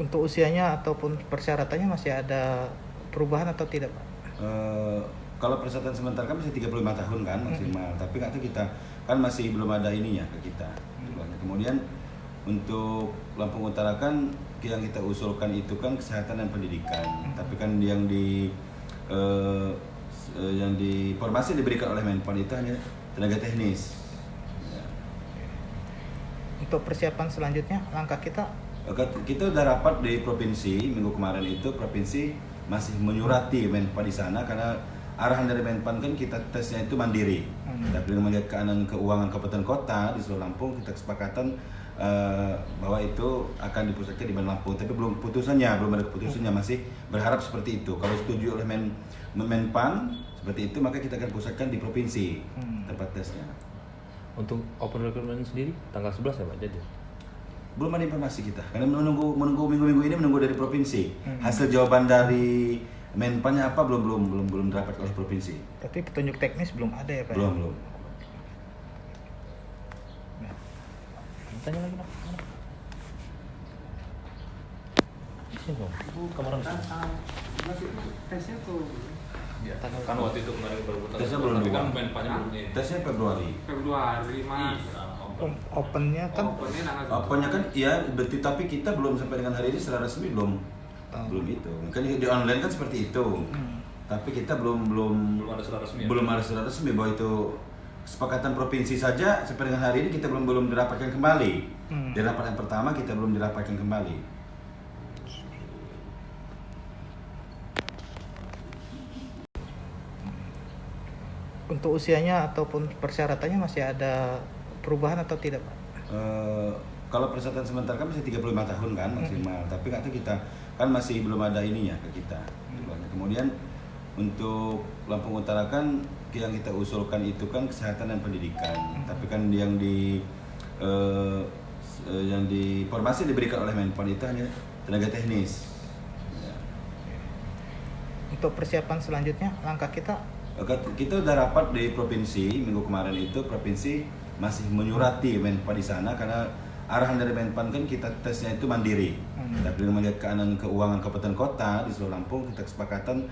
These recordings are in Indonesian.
Untuk usianya ataupun persyaratannya masih ada perubahan atau tidak, Pak? Kalau persyaratan sementara kan masih 35 tahun kan maksimal, tapi kan itu kita kan masih belum ada ininya ke kita. Kemudian untuk Lampung Utara kan yang kita usulkan itu kan kesehatan dan pendidikan, tapi kan yang di formasi diberikan oleh Menpan itu hanya tenaga teknis. Ya. Untuk persiapan selanjutnya, langkah kita Kita udah rapat di provinsi minggu kemarin, itu provinsi masih menyurati Menpan di sana karena arahan dari Menpan kan kita tesnya itu mandiri. Tapi dengan melihat keadaan keuangan kabupaten kota di seluruh Lampung, kita kesepakatan bahwa itu akan dipusatkan di Lampung. Tapi belum ada keputusannya, masih berharap seperti itu. Kalau setuju oleh Menpan seperti itu, maka kita akan pusatkan di provinsi tempat tesnya. Untuk open recruitment sendiri tanggal 11 ya Pak jadi? Belum ada informasi kita, karena menunggu minggu-minggu ini menunggu dari provinsi. Hasil jawaban dari Menpannya apa belum dapat oleh provinsi. tapi petunjuk teknis belum ada ya, Pak? Belum. Tanya lagi Pak. Sini dong. Kamar Tesnya tuh Ya, kan waktu itu kemarin baru Tesnya belum tapi kan dibuat. Menpannya belum ini. Tesnya Februari. Februari Mas. Opennya kan Opennya tanggal Apanya kan iya, berarti tapi kita belum sampai dengan hari ini secara resmi belum itu. Kan di online kan seperti itu. Tapi kita belum ada surat resmi. belum ada surat resmi bahwa itu kesepakatan provinsi saja sampai dengan hari ini kita belum dirapatkan kembali. Di rapat yang pertama kita belum dirapatkan kembali. untuk usianya ataupun persyaratannya masih ada perubahan atau tidak, Pak? Kalau persyaratan sementara kan masih 35 tahun kan maksimal, tapi kan itu kita kan masih belum ada ininya ke kita. Kemudian untuk Lampung Utara kan yang kita usulkan itu kan kesehatan dan pendidikan, tapi kan yang di formasi diberikan oleh Menpan itu hanya tenaga teknis. Ya. Untuk persiapan selanjutnya, langkah kita Kita udah rapat di provinsi minggu kemarin, itu provinsi masih menyurati Menpan di sana karena arahan dari Menpan kan kita tesnya itu mandiri. Tapi dengan melihat keadaan keuangan kabupaten kota di seluruh Lampung, kita kesepakatan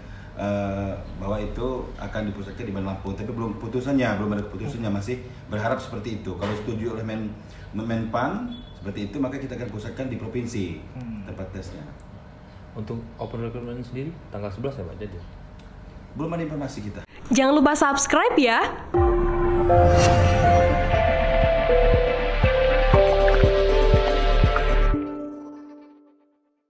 bahwa itu akan dipusatkan di Lampung. Tapi belum ada keputusannya, masih berharap seperti itu. Kalau setuju oleh Menpan seperti itu, maka kita akan pusatkan di provinsi tempat tesnya. Untuk open recruitment sendiri tanggal 11 ya Pak jadi? Belum ada informasi kita. Jangan lupa subscribe ya.